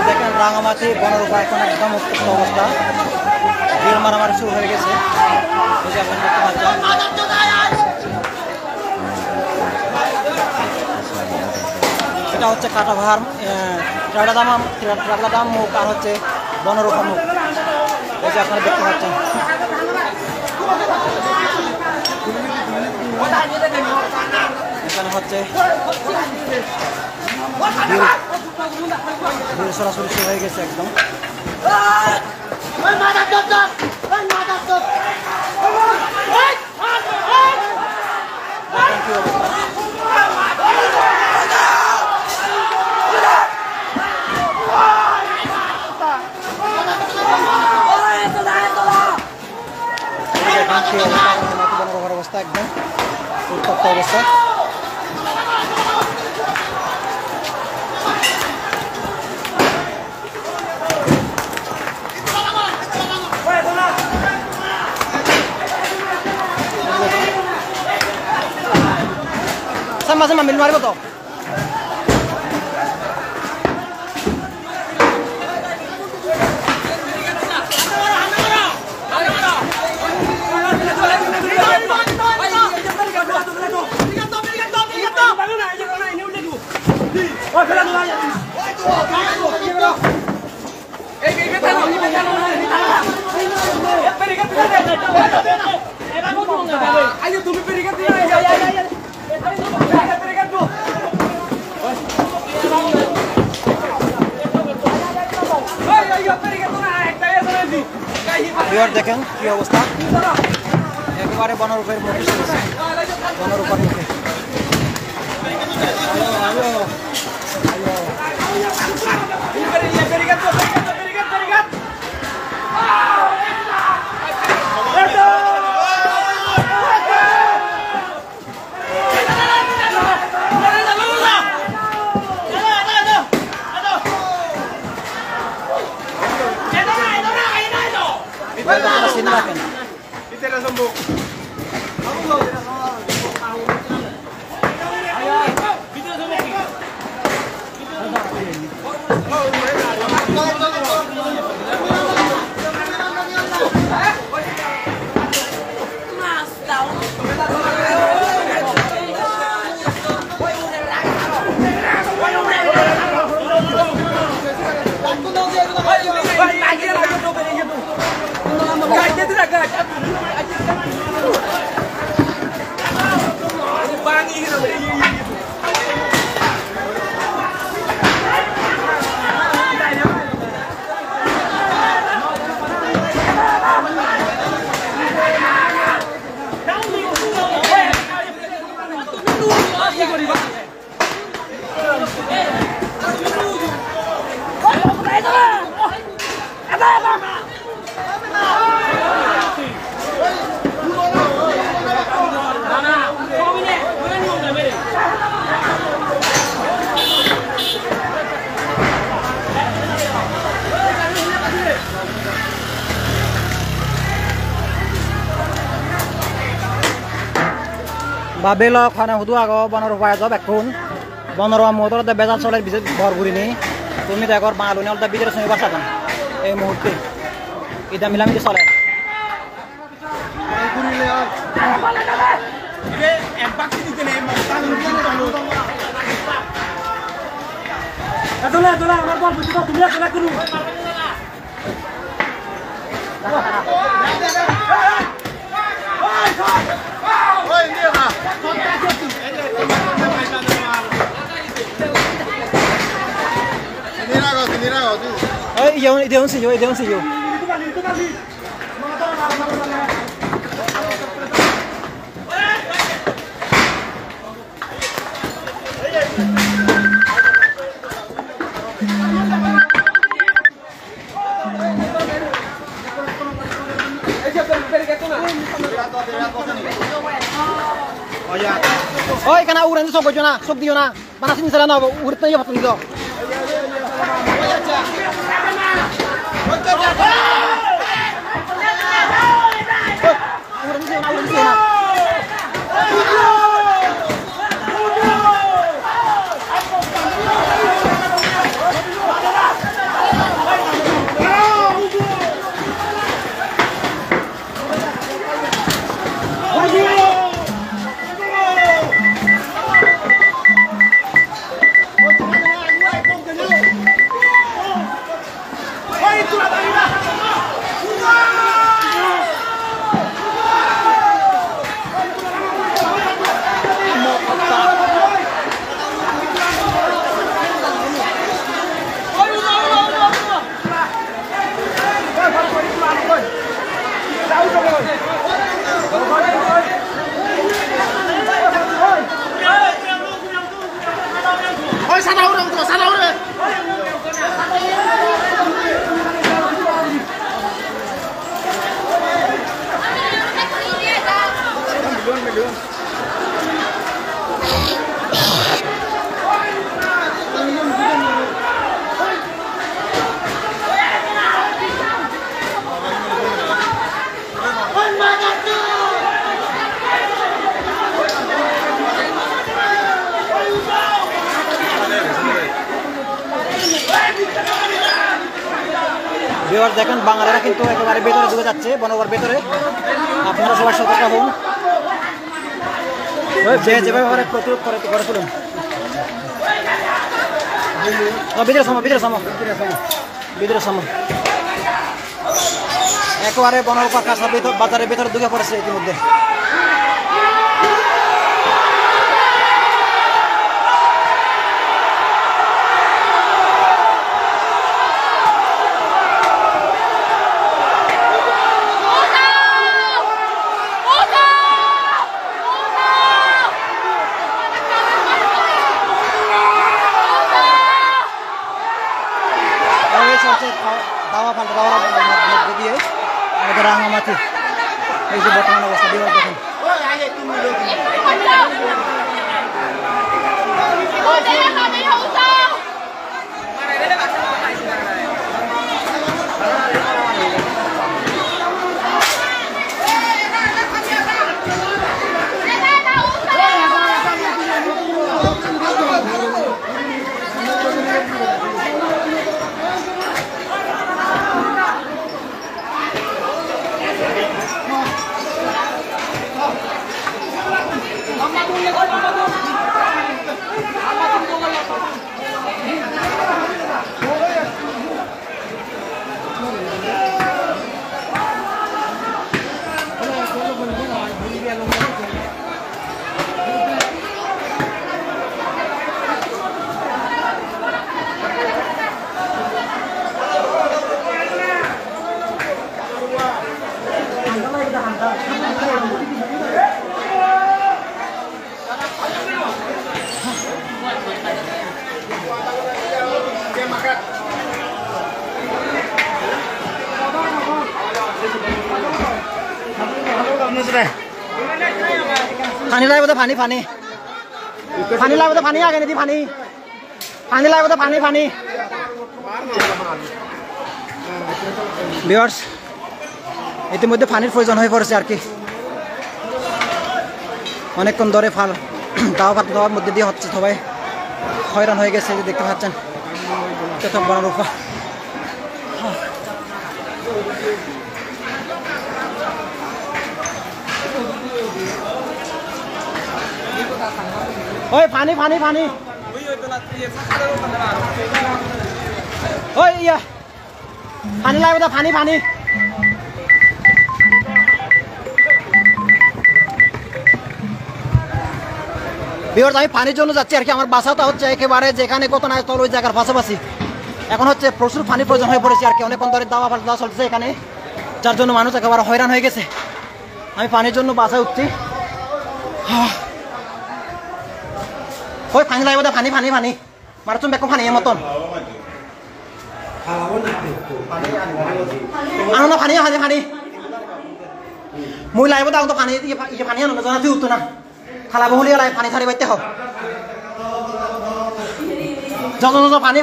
দেখেন রাঙামাটি বনরূপা এখন একদম উত্তপ্ত অবস্থা, ঢিল মারামারি শুরু হয়ে গেছে। এটা হচ্ছে কাটাভার ট্রাগলাদাম মুখ আর হচ্ছে বনরূপা মুখ, এই যে আপনারা দেখতে পাচ্ছেন। এখানে হচ্ছে সরাসরি শুরু হয়ে গেছে একদম। অবস্থা একদম উত্তপ্ত অবস্থা। sama ambil mari to ayo tumi perikat ya. দেখেন কি অবস্থা, একেবারে বনরূপের মুখে চলেছে, বনরূপার মুখে। Babelo khana hudu ago Banarupa যাব এখন বনরূপা মোদর দে বেজার চলে ভর ঘুরিনি তুমি দেখর বাঙালুনি অলটা বিজের সঙ্গে বাসাতাম এই মুহূর্তে ইদা মিলামিতে চলে ঘুরিলে আর এ এক বাক্তি দিতে নেই দোলা দোলা আমার বল বুঝছো তুমি দোলা করু ওই নিয়ে না Ide un sillo. Oi, kana uran sok bojona, sok diona. Panasin sana na, urat na 'yo patong dito. Viewer দেখেন বাঙালিরা কিন্তু একেবারে ভেতরে ঢুকে যাচ্ছে বনরূপার ভেতরে। আপনারা সবাই সতর্ক হন, যে যেভাবে পারে প্রতিরোধ করে তুলুন। ভিতরে সামো একেবারে বনরূপার কাঁচা বাজারের ভেতরে ঢুকে পড়েছে ইতিমধ্যে। দাওয়া মধ্যে দিয়ে আমাদের রাঙামাটি এই যে বর্তমান অবস্থা বিভাগ দেখেন। पानी लाए तो पानी लाए तो पानी आ गए नहीं पानी लाए तो पानी ভিউয়ার্স ইতিমধ্যে পানির প্রয়োজন হয়ে পড়েছে আর কি। অনেকক্ষণ ধরে দাওয়ার মধ্যে দিয়ে হচ্ছে, সবাই হয়রান হয়ে গেছে, দেখতে পাচ্ছেন কত বনরূপা। ওই পানি ওই ইয়া পানি লাগবে তো পানি ভিউয়ার্স আমি পানির জন্য যাচ্ছি আর কি। আমার বাসাটা হচ্ছে একেবারে যেখানে কত না তল ওই জায়গার পাশাপাশি। এখন হচ্ছে প্রচুর পানির প্রয়োজন হয়ে পড়েছে আর কি। অনেকক্ষণ ধরে দাওয়া চলছে এখানে, যার জন্য মানুষ একেবারে হয়রান হয়ে গেছে। আমি পানির জন্য বাসায় উঠছি। ওই পানি লাগবে তো পানি মারা তুমি বেকম পানি এর মতন আনো না পানি মুই লাগবে তো পানি পানি আনো না তুই উঠতো না খালা বহুলি পানি ছাড়ি বাইতে হোক যত পানি